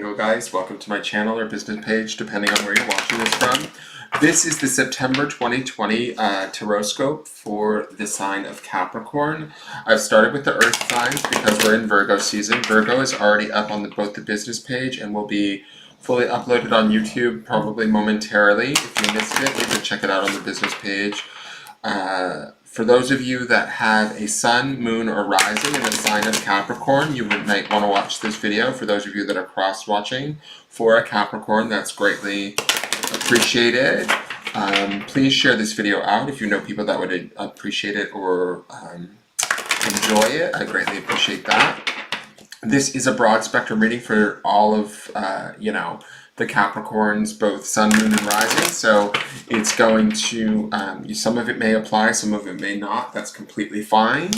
Virgo guys, welcome to my channel or business page depending on where you're watching this from. This is the September 2020 Tarotscope for the sign of Capricorn. I've started with the earth signs because we're in Virgo season. Virgo is already up on both the business page and will be fully uploaded on YouTube probably momentarily. If you missed it, you can check it out on the business page. For those of you that have a sun, moon, or rising in the sign of Capricorn, you might want to watch this video. For those of you that are cross-watching for a Capricorn, that's greatly appreciated. Please share this video out if you know people that would appreciate it or enjoy it. I greatly appreciate that. This is a broad spectrum reading for all of, the Capricorns, both sun, moon, and rising. So it's going to, some of it may apply, some of it may not. That's completely fine.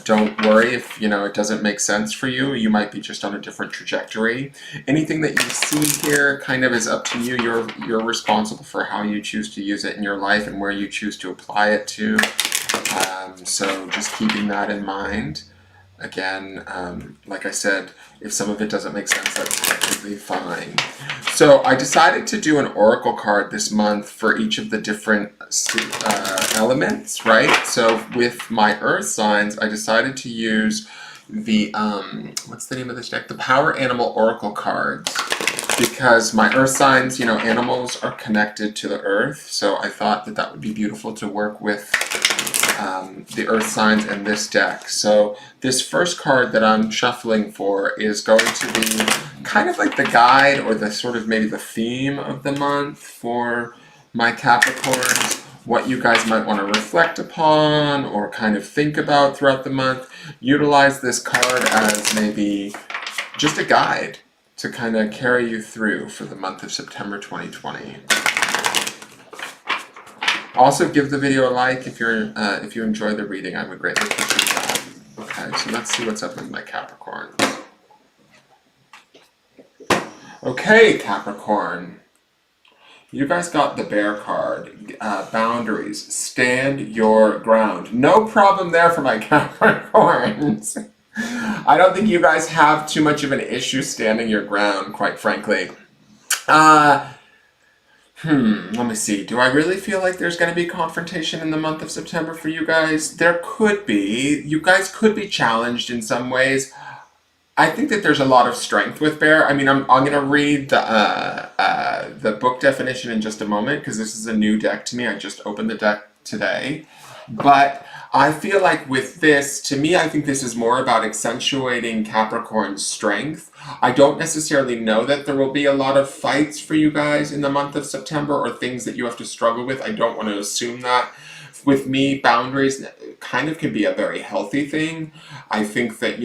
Don't worry if, it doesn't make sense for you. You might be just on a different trajectory. Anything that you see here kind of is up to you. You're responsible for how you choose to use it in your life and where you choose to apply it to. So just keeping that in mind. Again, like I said, if some of it doesn't make sense, that's completely fine. So I decided to do an oracle card this month for each of the different elements, right? So with my earth signs, I decided to use the, what's the name of this deck? The Power Animal Oracle cards. Because my earth signs, animals are connected to the earth. So I thought that that would be beautiful to work with the earth signs in this deck. So this first card that I'm shuffling for is going to be kind of like the guide or the sort of maybe the theme of the month for my Capricorns, what you guys might want to reflect upon or kind of think about throughout the month. Utilize this card as maybe just a guide to kind of carry you through for the month of September 2020. Also, give the video a like if you enjoy the reading. I would greatly appreciate that. Okay, so let's see what's up with my Capricorns. Okay, Capricorn. You guys got the Bear card. Boundaries. Stand your ground. No problem there for my Capricorns. I don't think you guys have too much of an issue standing your ground, quite frankly. Let me see. Do I really feel like there's going to be confrontation in the month of September for you guys? There could be. You guys could be challenged in some ways. I think that there's a lot of strength with Bear. I mean, I'm going to read the book definition in just a moment because this is a new deck to me. I just opened the deck today. But I feel like with this, to me, I think this is more about accentuating Capricorn's strength. I don't necessarily know that there will be a lot of fights for you guys in the month of September or things that you have to struggle with. I don't want to assume that. With me, boundaries kind of can be a very healthy thing. I think that,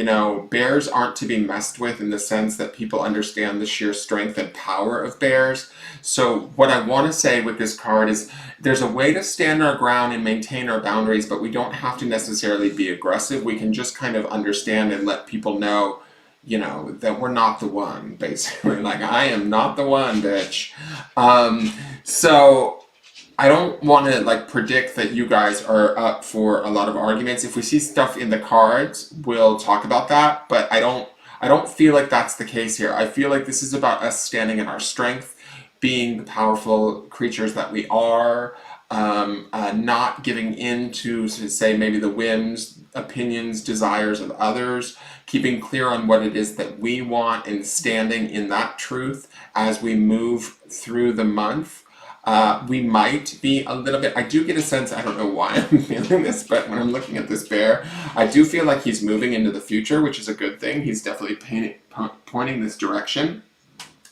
bears aren't to be messed with in the sense that people understand the sheer strength and power of bears. So what I want to say with this card is there's a way to stand our ground and maintain our boundaries, but we don't have to necessarily be aggressive. We can just kind of understand and let people know, that we're not the one, basically. Like, I am not the one, bitch. So I don't want to predict that you guys are up for a lot of arguments. If we see stuff in the cards, we'll talk about that, but I don't feel like that's the case here. I feel like this is about us standing in our strength, being the powerful creatures that we are, not giving in to, say, maybe the whims, opinions, desires of others, keeping clear on what it is that we want and standing in that truth as we move through the month. We might be a little bit, I do get a sense, I don't know why I'm feeling this, but when I'm looking at this bear, I do feel like he's moving into the future, which is a good thing. He's definitely pointing this direction.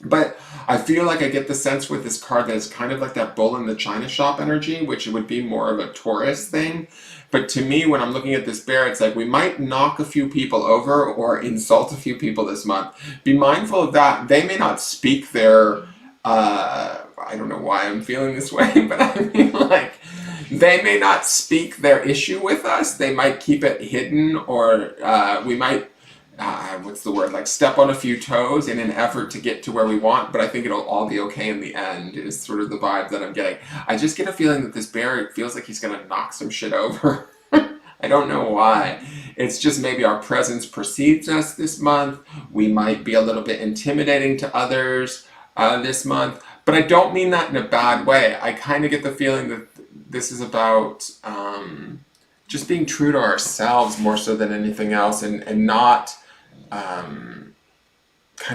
But I feel like I get the sense with this card that it's kind of like that bull in the china shop energy, which would be more of a Taurus thing. But to me, when I'm looking at this bear, it's like we might knock a few people over or insult a few people this month. Be mindful of that. They may not speak their, I don't know why I'm feeling this way, but I mean, they may not speak their issue with us. They might keep it hidden, or we might, step on a few toes in an effort to get to where we want, but I think it'll all be okay in the end, is sort of the vibe that I'm getting. I just get a feeling that this bear, it feels like he's going to knock some shit over. I don't know why. It's just maybe our presence precedes us this month. We might be a little bit intimidating to others this month. But I don't mean that in a bad way. I kind of get the feeling that this is about just being true to ourselves more so than anything else, and not kind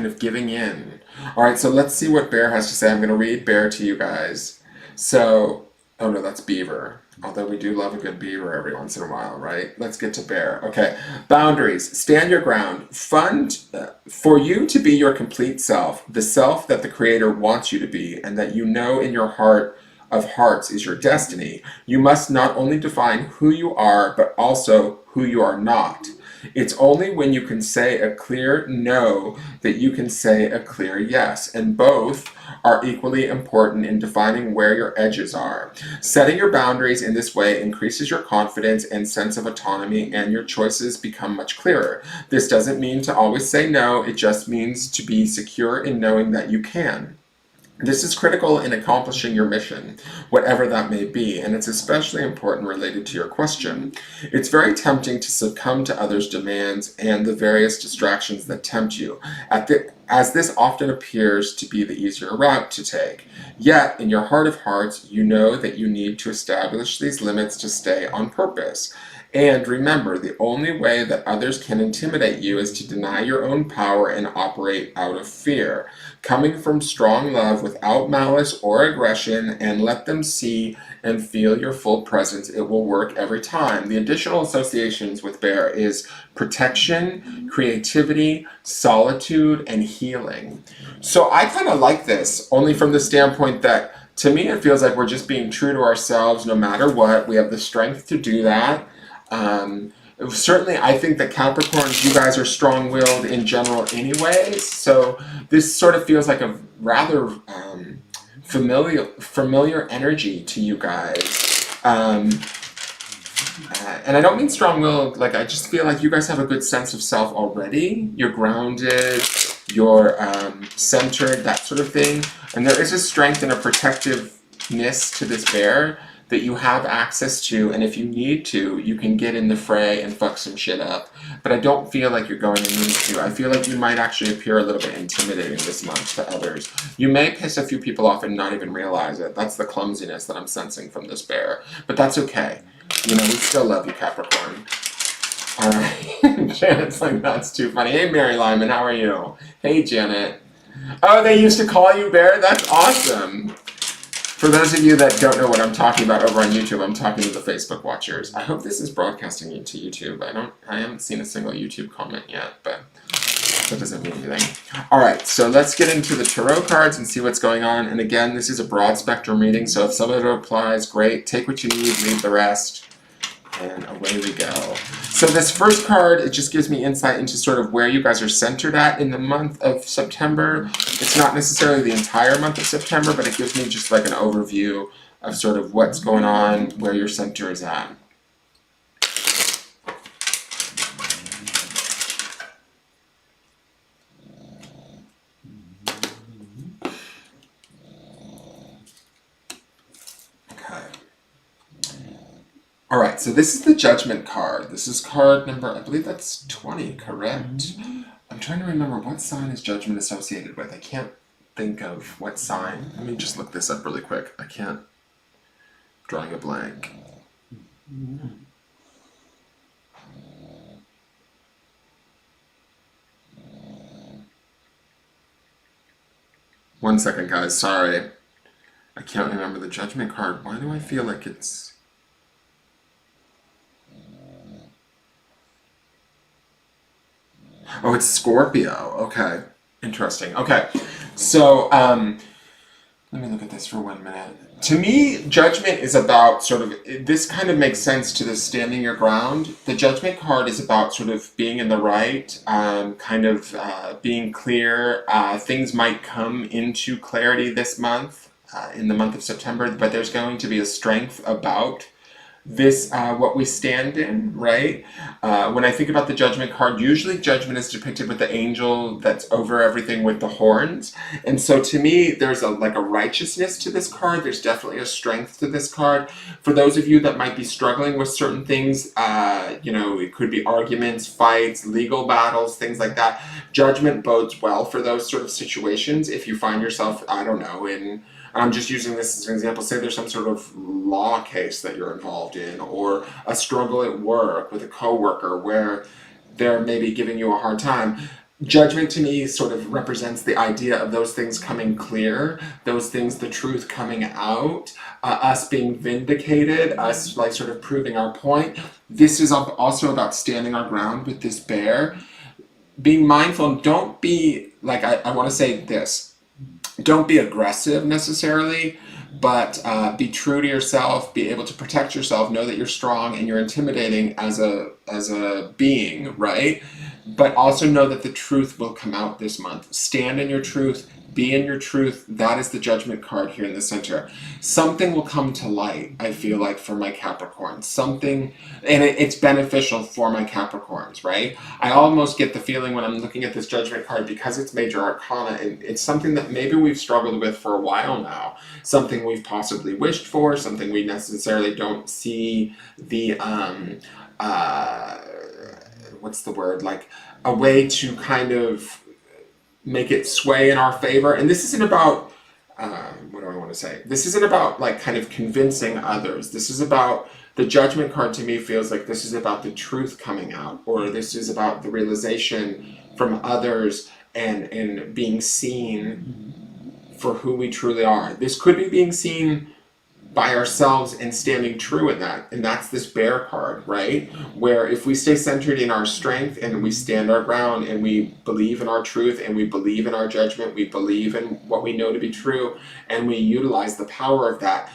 of giving in. All right, so let's see what Bear has to say. I'm going to read Bear to you guys. So, oh no, that's Beaver. Although we do love a good beaver every once in a while, right? Let's get to Bear. Okay, boundaries. Stand your ground. For you to be your complete self, the self that the Creator wants you to be, and that you know in your heart of hearts is your destiny, you must not only define who you are, but also who you are not. It's only when you can say a clear no that you can say a clear yes, and both are equally important in defining where your edges are. Setting your boundaries in this way increases your confidence and sense of autonomy, and your choices become much clearer. This doesn't mean to always say no, it just means to be secure in knowing that you can. This is critical in accomplishing your mission, whatever that may be, and it's especially important related to your question. It's very tempting to succumb to others' demands and the various distractions that tempt you, as this often appears to be the easier route to take. Yet, in your heart of hearts, you know that you need to establish these limits to stay on purpose. And remember, the only way that others can intimidate you is to deny your own power and operate out of fear. Coming from strong love without malice or aggression, and let them see and feel your full presence, it will work every time. The additional associations with Bear is protection, creativity, solitude, and healing. So I kind of like this, only from the standpoint that, to me, it feels like we're just being true to ourselves no matter what. We have the strength to do that. Certainly, I think that Capricorns, you guys are strong-willed in general anyway, so this sort of feels like a rather familiar energy to you guys. And I don't mean strong-willed, like, I just feel like you guys have a good sense of self already. You're grounded, you're centered, that sort of thing. And there is a strength and a protectiveness to this Bear that you have access to, and if you need to, you can get in the fray and fuck some shit up. But I don't feel like you're going to need to. I feel like you might actually appear a little bit intimidating this month to others. You may piss a few people off and not even realize it. That's the clumsiness that I'm sensing from this Bear. But that's okay. You know, we still love you, Capricorn. Alright. Janet's like, that's too funny. Hey, Mary Lyman, how are you? Hey, Janet. Oh, they used to call you Bear? That's awesome. For those of you that don't know what I'm talking about over on YouTube, I'm talking to the Facebook watchers. I hope this is broadcasting into YouTube. I haven't seen a single YouTube comment yet, but that doesn't mean anything. Alright, so let's get into the tarot cards and see what's going on. And again, this is a broad spectrum reading, so if some of it applies, great. Take what you need, leave the rest, and away we go. So this first card, it just gives me insight into sort of where you guys are centered at in the month of September. It's not necessarily the entire month of September, but it gives me just like an overview of sort of what's going on, where your center is at. Alright, so this is the Judgment card. This is card number, I believe that's 20, correct? I'm trying to remember what sign is Judgment associated with. I can't think of what sign. Let me just look this up really quick. I can't. Drawing a blank. One second, guys. Sorry. I can't remember the Judgment card. Why do I feel like it's... Oh, it's Scorpio. Okay. Interesting. Okay. So, let me look at this for 1 minute. To me, Judgment is about sort of, this kind of makes sense to the standing your ground. The Judgment card is about sort of being in the right, kind of being clear. Things might come into clarity this month, in the month of September, but there's going to be a strength about this what we stand in, right? When I think about the Judgment card, usually Judgment is depicted with the angel that's over everything with the horns. And so to me, there's a like a righteousness to this card. There's definitely a strength to this card. For those of you that might be struggling with certain things, it could be arguments, fights, legal battles, things like that. Judgment bodes well for those sort of situations. If you find yourself, I don't know, I'm just using this as an example. Say there's some sort of law case that you're involved in, or a struggle at work with a coworker where they're maybe giving you a hard time. Judgment to me sort of represents the idea of those things coming clear, those things, the truth coming out, us being vindicated, us like sort of proving our point. This is also about standing our ground with this bear. Being mindful, don't be, like, I want to say this. Don't be aggressive necessarily, but be true to yourself, be able to protect yourself, know that you're strong and you're intimidating as a being, right? But also know that the truth will come out this month. Stand in your truth, be in your truth. That is the Judgment card here in the center. Something will come to light, I feel like, for my Capricorns. Something, and it's beneficial for my Capricorns, right? I almost get the feeling when I'm looking at this Judgment card, because it's major arcana, and it's something that maybe we've struggled with for a while now. Something we've possibly wished for, something we necessarily don't see the, what's the word? Like a way to kind of make it sway in our favor. And this isn't about, what do I want to say? This isn't about like kind of convincing others. This is about, the Judgment card to me feels like this is about the truth coming out, or this is about the realization from others and being seen for who we truly are. This could be being seen by ourselves and standing true in that. And that's this bear card, right? Where if we stay centered in our strength and we stand our ground and we believe in our truth and we believe in our judgment, we believe in what we know to be true, and we utilize the power of that,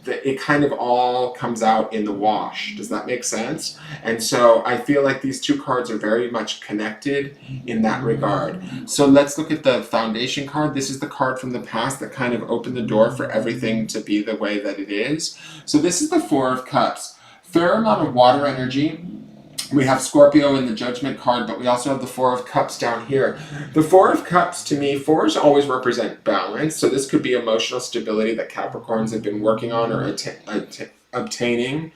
it kind of all comes out in the wash. Does that make sense? And so I feel like these two cards are very much connected in that regard. So let's look at the foundation card. This is the card from the past that kind of opened the door for everything to be the way that it is. So this is the Four of Cups. Fair amount of water energy. We have Scorpio in the Judgment card, but we also have the Four of Cups down here. The Four of Cups, to me, fours always represent balance. So this could be emotional stability that Capricorns have been working on or obtaining.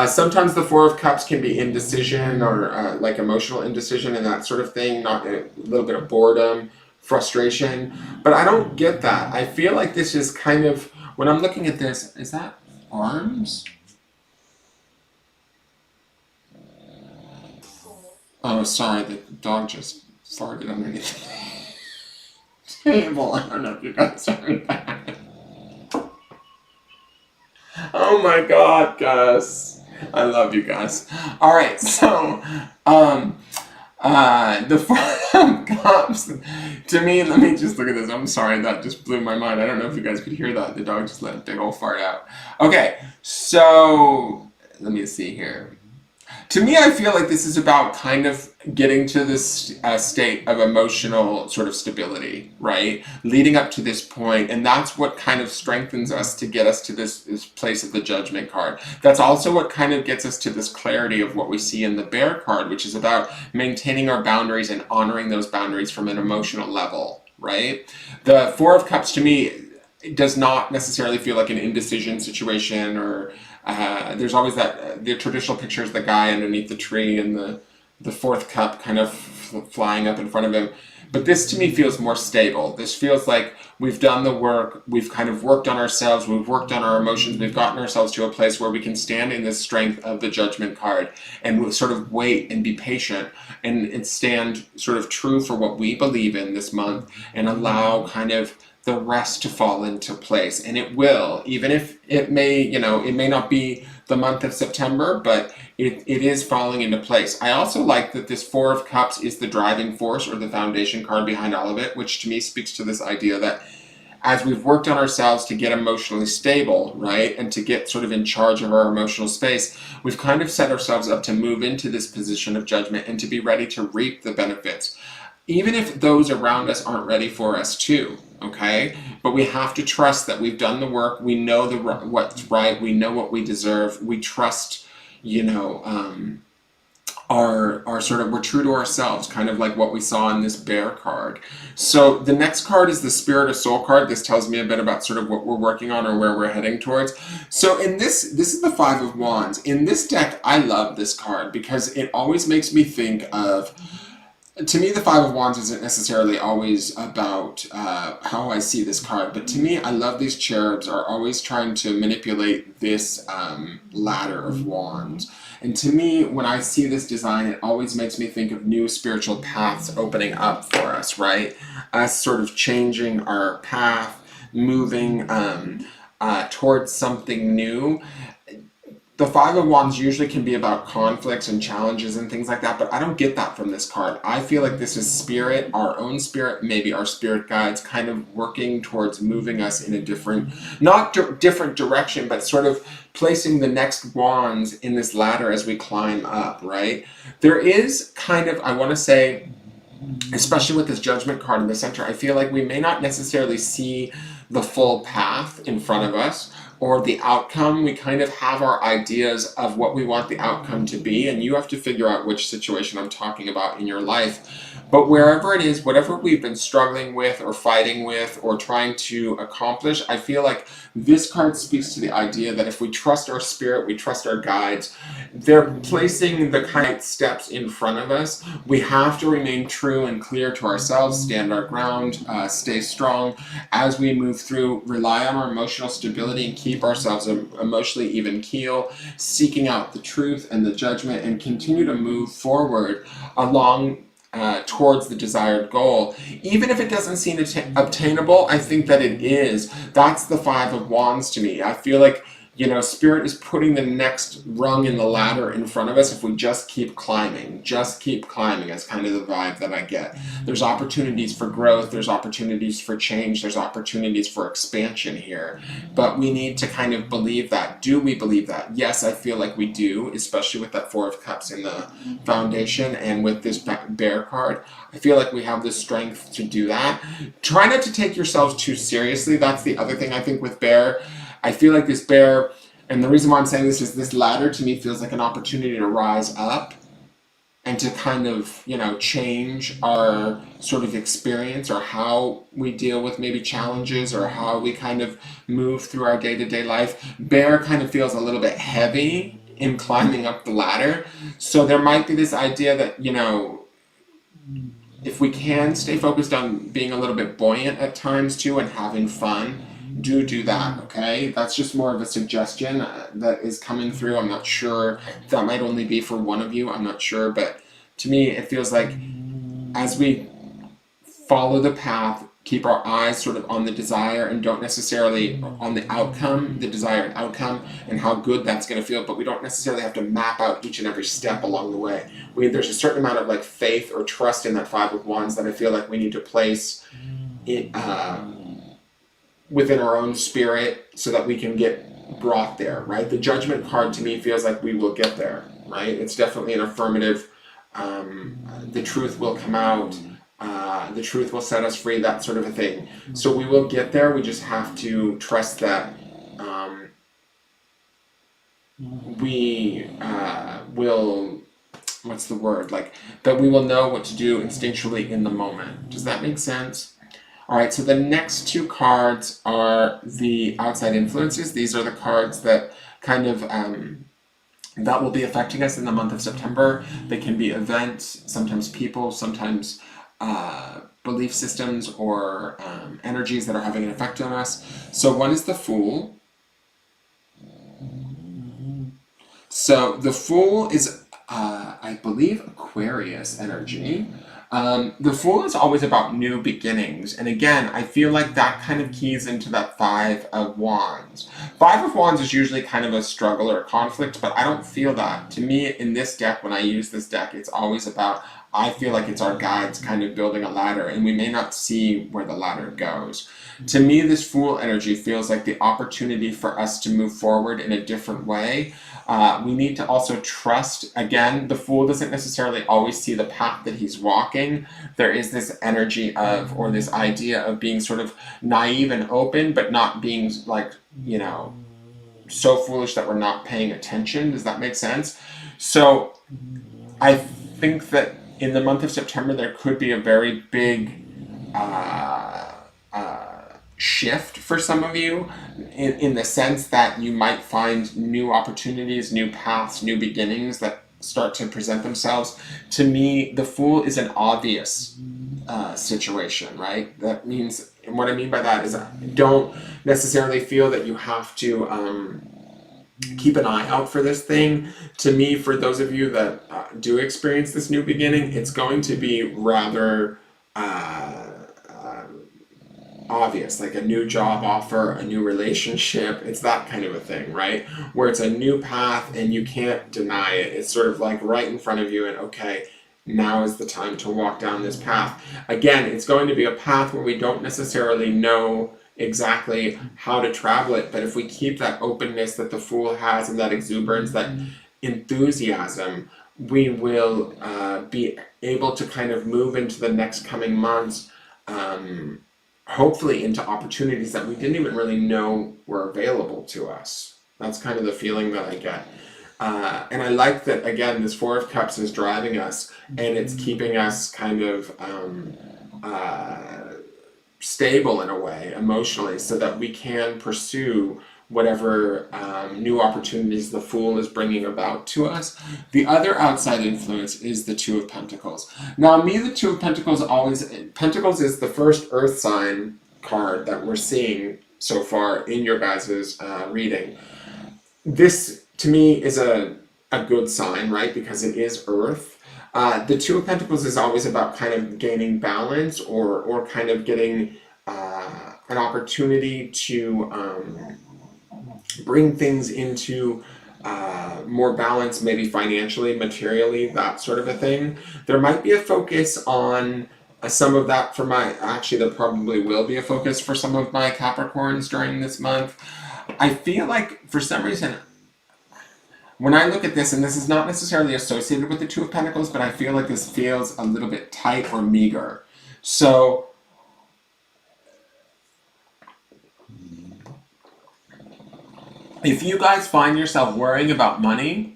Sometimes the Four of Cups can be indecision or like emotional indecision and that sort of thing, not a little bit of boredom, frustration. But I don't get that. I feel like this is kind of, when I'm looking at this, is that arms? Oh, sorry, the dog just farted underneath the table. I don't know if you guys heard that. Oh my god, Gus. I love you guys. Alright, so, the Four of Cups, to me, let me just look at this. I'm sorry, that just blew my mind. I don't know if you guys could hear that. The dog just let a big old fart out. Okay, so, let me see here. To me, I feel like this is about kind of getting to this state of emotional sort of stability, right? Leading up to this point, and that's what kind of strengthens us to get us to this place of the Judgment card. That's also what kind of gets us to this clarity of what we see in the Bear card, which is about maintaining our boundaries and honoring those boundaries from an emotional level, right? The Four of Cups, to me, does not necessarily feel like an indecision situation, or there's always that, the traditional picture is the guy underneath the tree and the fourth cup kind of flying up in front of him. But this to me feels more stable. This feels like we've done the work, we've kind of worked on ourselves, we've worked on our emotions, we've gotten ourselves to a place where we can stand in the strength of the Judgment card and we'll sort of wait and be patient and stand sort of true for what we believe in this month and allow kind of the rest to fall into place. And it will, even if it may, it may not be the month of September, but it is falling into place. I also like that this Four of Cups is the driving force or the foundation card behind all of it, which to me speaks to this idea that as we've worked on ourselves to get emotionally stable, right, and to get sort of in charge of our emotional space, we've kind of set ourselves up to move into this position of judgment and to be ready to reap the benefits, even if those around us aren't ready for us too. Okay, but we have to trust that we've done the work. We know what's right. We know what we deserve. We trust, you know, our sort of, we're true to ourselves, kind of like what we saw in this bear card. So the next card is the Spirit of Soul card. This tells me a bit about sort of what we're working on or where we're heading towards. So in this is the Five of Wands. In this deck, I love this card because it always makes me think of, to me, the Five of Wands isn't necessarily always about how I see this card, but to me, I love these cherubs are always trying to manipulate this ladder of wands. And to me, when I see this design, it always makes me think of new spiritual paths opening up for us, right? Us sort of changing our path, moving towards something new. The Five of Wands usually can be about conflicts and challenges and things like that, but I don't get that from this card. I feel like this is spirit, our own spirit, maybe our spirit guides, kind of working towards moving us in a different, not different direction, but sort of placing the next wands in this ladder as we climb up, right? There is kind of, I want to say, especially with this Judgment card in the center, I feel like we may not necessarily see the full path in front of us or the outcome. We kind of have our ideas of what we want the outcome to be, and you have to figure out which situation I'm talking about in your life. But wherever it is, whatever we've been struggling with or fighting with or trying to accomplish, I feel like this card speaks to the idea that if we trust our spirit, we trust our guides, they're placing the kind of steps in front of us. We have to remain true and clear to ourselves, stand our ground, stay strong as we move through, rely on our emotional stability and keep ourselves emotionally even keel, seeking out the truth and the judgment, and continue to move forward along towards the desired goal. Even if it doesn't seem obtainable, I think that it is. That's the Five of Wands to me. I feel like, you know, Spirit is putting the next rung in the ladder in front of us if we just keep climbing. Just keep climbing is kind of the vibe that I get. There's opportunities for growth, there's opportunities for change, there's opportunities for expansion here. But we need to kind of believe that. Do we believe that? Yes, I feel like we do, especially with that Four of Cups in the foundation and with this bear card. I feel like we have the strength to do that. Try not to take yourselves too seriously. That's the other thing I think with bear. I feel like this bear, and the reason why I'm saying this is this ladder to me feels like an opportunity to rise up and to kind of, you know, change our sort of experience or how we deal with maybe challenges or how we kind of move through our day-to-day life. Bear kind of feels a little bit heavy in climbing up the ladder. So there might be this idea that, you know, if we can stay focused on being a little bit buoyant at times too and having fun, do that, okay? That's just more of a suggestion that is coming through. I'm not sure. That might only be for one of you. I'm not sure. But to me, it feels like as we follow the path, keep our eyes sort of on the desire and don't necessarily on the outcome, the desired outcome, and how good that's going to feel, but we don't necessarily have to map out each and every step along the way. There's a certain amount of like faith or trust in that Five of Wands that I feel like we need to place it within our own spirit so that we can get brought there, right? The Judgment card to me feels like we will get there, right? It's definitely an affirmative. The truth will come out. The truth will set us free, that sort of a thing. So we will get there. We just have to trust that we will, what's the word? Like, that we will know what to do instinctually in the moment. Does that make sense? All right, so the next two cards are the outside influences. These are the cards that kind of, that will be affecting us in the month of September. They can be events, sometimes people, sometimes belief systems or energies that are having an effect on us. So one is the Fool. So the Fool is, I believe, Aquarius energy. The Fool is always about new beginnings, and again, I feel like that kind of keys into that Five of Wands. Five of Wands is usually kind of a struggle or a conflict, but I don't feel that. To me, in this deck, when I use this deck, it's always about I feel like it's our guides kind of building a ladder, and we may not see where the ladder goes. To me, this Fool energy feels like the opportunity for us to move forward in a different way. We need to also trust. Again, the Fool doesn't necessarily always see the path that he's walking. There is this energy of, or this idea of being sort of naive and open, but not being like, so foolish that we're not paying attention. Does that make sense? So I think that in the month of September, there could be a very big shift for some of you in the sense that you might find new opportunities, new paths, new beginnings that start to present themselves. To me, the Fool is an obvious situation, right? That means, and what I mean by that is, don't necessarily feel that you have to keep an eye out for this thing. To me, for those of you that do experience this new beginning, it's going to be rather obvious, like a new job offer, a new relationship. It's that kind of a thing, right? Where it's a new path and you can't deny it. It's sort of like right in front of you, and okay, now is the time to walk down this path. Again, it's going to be a path where we don't necessarily know exactly how to travel it, but if we keep that openness that the Fool has, and that exuberance, that enthusiasm, we will be able to kind of move into the next coming months, hopefully into opportunities that we didn't even really know were available to us. That's kind of the feeling that I get. And I like that, again, this Four of Cups is driving us, and it's keeping us kind of stable in a way, emotionally, so that we can pursue whatever new opportunities the Fool is bringing about to us. The other outside influence is the Two of Pentacles. Now, me, the Two of Pentacles Pentacles is the first Earth sign card that we're seeing so far in your guys' reading. This, to me, is a good sign, right? Because it is Earth. The Two of Pentacles is always about kind of gaining balance, or kind of getting an opportunity to bring things into more balance, maybe financially, materially, that sort of a thing. There might be a focus on some of that for actually there probably will be a focus for some of my Capricorns during this month. I feel like, for some reason, when I look at this, and this is not necessarily associated with the Two of Pentacles, but I feel like this feels a little bit tight or meager. So if you guys find yourself worrying about money,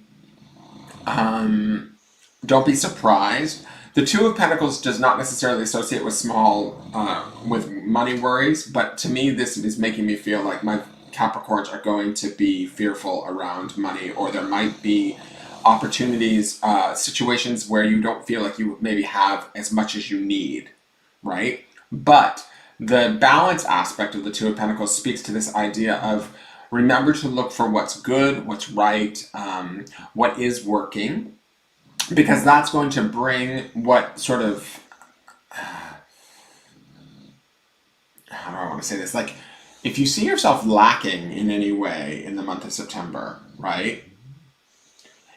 don't be surprised. The Two of Pentacles does not necessarily associate with with money worries, but to me, this is making me feel like my Capricorns are going to be fearful around money, or there might be opportunities, situations where you don't feel like you maybe have as much as you need, right? But the balance aspect of the Two of Pentacles speaks to this idea of, remember to look for what's good, what's right, what is working, because that's going to bring what sort of, how do I want to say this? Like, if you see yourself lacking in any way in the month of September, right?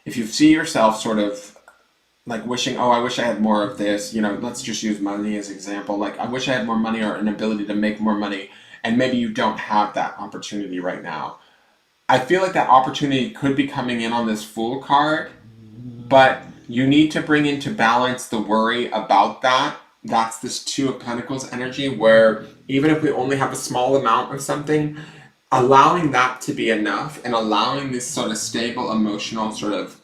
If you see yourself sort of like wishing, oh, I wish I had more of this, let's just use money as an example. Like, I wish I had more money, or an ability to make more money, and maybe you don't have that opportunity right now. I feel like that opportunity could be coming in on this Fool card, but you need to bring into balance the worry about that. That's this Two of Pentacles energy, where even if we only have a small amount of something, allowing that to be enough, and allowing this sort of stable emotional sort of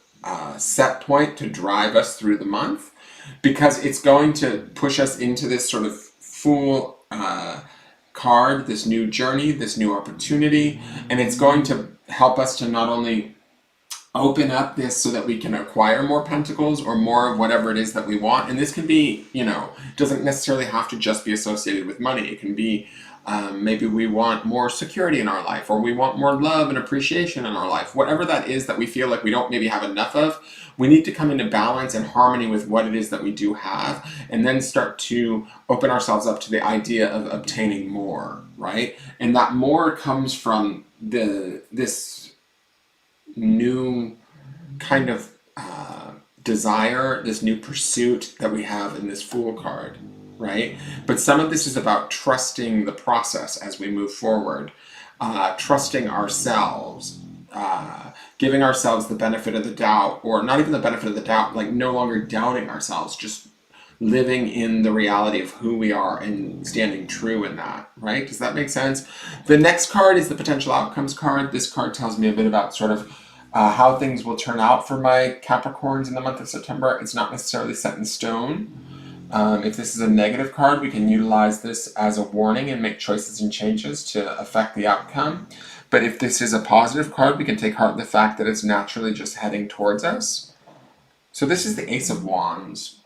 set point to drive us through the month, because it's going to push us into this sort of Fool card, this new journey, this new opportunity, and it's going to help us to not only open up this so that we can acquire more pentacles, or more of whatever it is that we want. And this can be, doesn't necessarily have to just be associated with money. It can be maybe we want more security in our life, or we want more love and appreciation in our life. Whatever that is that we feel like we don't maybe have enough of, we need to come into balance and harmony with what it is that we do have, and then start to open ourselves up to the idea of obtaining more, right? And that more comes from this new kind of desire, this new pursuit that we have in this Fool card, right? But some of this is about trusting the process as we move forward, trusting ourselves, giving ourselves the benefit of the doubt, or not even the benefit of the doubt, like no longer doubting ourselves, just living in the reality of who we are and standing true in that, right? Does that make sense? The next card is the potential outcomes card. This card tells me a bit about sort of how things will turn out for my Capricorns in the month of September. It's not necessarily set in stone. If this is a negative card, we can utilize this as a warning and make choices and changes to affect the outcome. But if this is a positive card, we can take heart in the fact that it's naturally just heading towards us. So this is the Ace of Wands.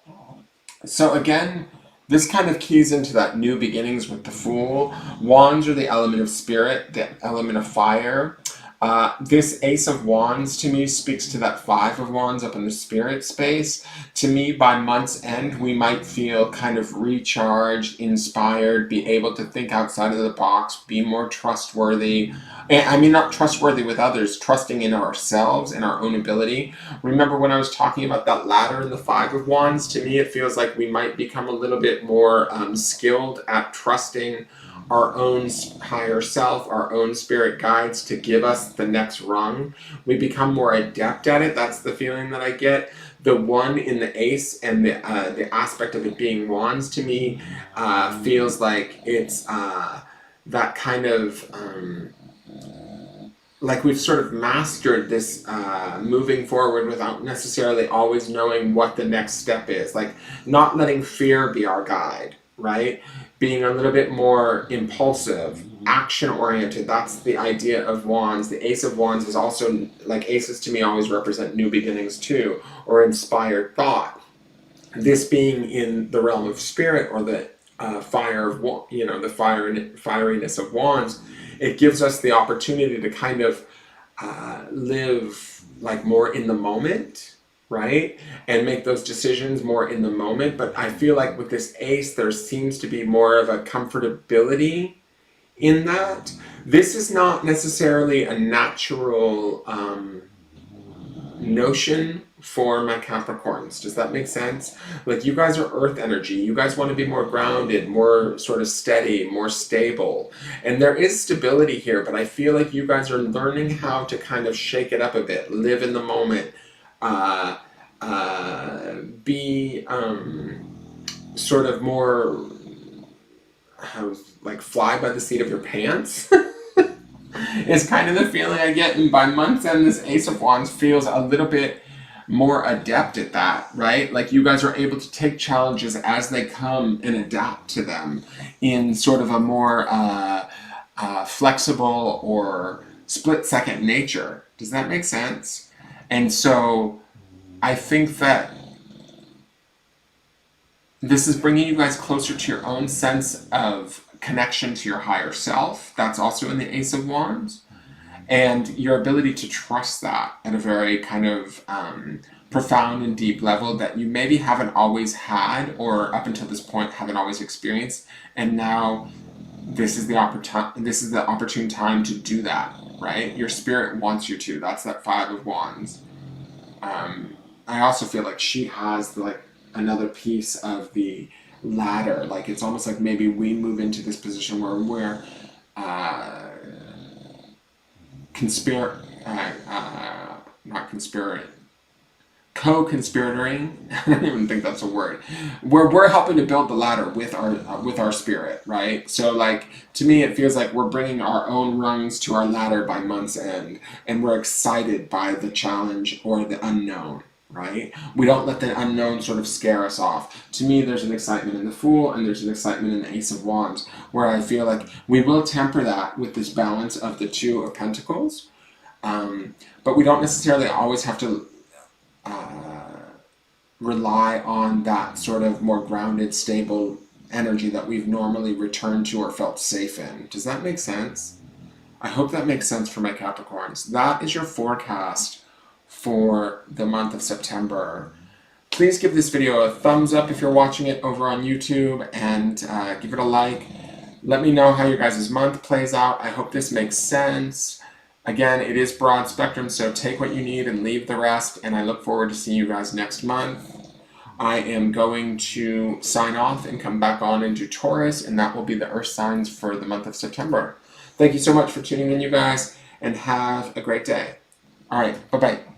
So again, this kind of keys into that new beginnings with the Fool. Wands are the element of spirit, the element of fire. This Ace of Wands to me speaks to that Five of Wands up in the spirit space. To me, by month's end, we might feel kind of recharged, inspired, be able to think outside of the box, be more trustworthy. I mean, not trustworthy with others, trusting in ourselves and our own ability. Remember when I was talking about that ladder in the Five of Wands? To me, it feels like we might become a little bit more skilled at trusting our own higher self, our own spirit guides to give us the next rung. We become more adept at it. That's the feeling that I get. The one in the ace and the aspect of it being wands to me feels like it's that kind of like we've sort of mastered this moving forward without necessarily always knowing what the next step is. Like not letting fear be our guide, right? Being a little bit more impulsive, action-oriented. That's the idea of wands. The Ace of Wands is also, like aces to me always represent new beginnings too, or inspired thought. This being in the realm of spirit, or the fire of, the fieriness of wands, it gives us the opportunity to kind of live like more in the moment, right? And make those decisions more in the moment. But I feel like with this ace, there seems to be more of a comfortability in that. This is not necessarily a natural notion for my Capricorns. Does that make sense? Like you guys are earth energy. You guys want to be more grounded, more sort of steady, more stable. And there is stability here, but I feel like you guys are learning how to kind of shake it up a bit, live in the moment, be sort of more like fly by the seat of your pants. Is kind of the feeling I get. And by month's end, this Ace of Wands feels a little bit more adept at that, right? Like you guys are able to take challenges as they come and adapt to them in sort of a more flexible or split-second nature. Does that make sense? And so I think that this is bringing you guys closer to your own sense of connection to your higher self. That's also in the Ace of Wands. And your ability to trust that at a very kind of profound and deep level that you maybe haven't always had, or up until this point haven't always experienced. And now this is the opportune time to do that, right? Your spirit wants you to. That's that Five of Wands. I also feel like she has like another piece of the ladder. Like it's almost like maybe we move into this position where we're co-conspirating. I don't even think that's a word. Where we're helping to build the ladder with our spirit, right? So like to me, it feels like we're bringing our own rungs to our ladder by month's end, and we're excited by the challenge or the unknown. Right? We don't let the unknown sort of scare us off. To me, there's an excitement in the Fool and there's an excitement in the Ace of Wands, where I feel like we will temper that with this balance of the Two of Pentacles. But we don't necessarily always have to rely on that sort of more grounded, stable energy that we've normally returned to or felt safe in. Does that make sense? I hope that makes sense for my Capricorns. That is your forecast for the month of September. Please give this video a thumbs up if you're watching it over on YouTube, and give it a like. Let me know how your guys' month plays out. I hope this makes sense. Again, it is broad spectrum, so take what you need and leave the rest, and I look forward to seeing you guys next month. I am going to sign off and come back on and do Taurus, and that will be the Earth signs for the month of September. Thank you so much for tuning in, you guys, and have a great day. All right, bye-bye.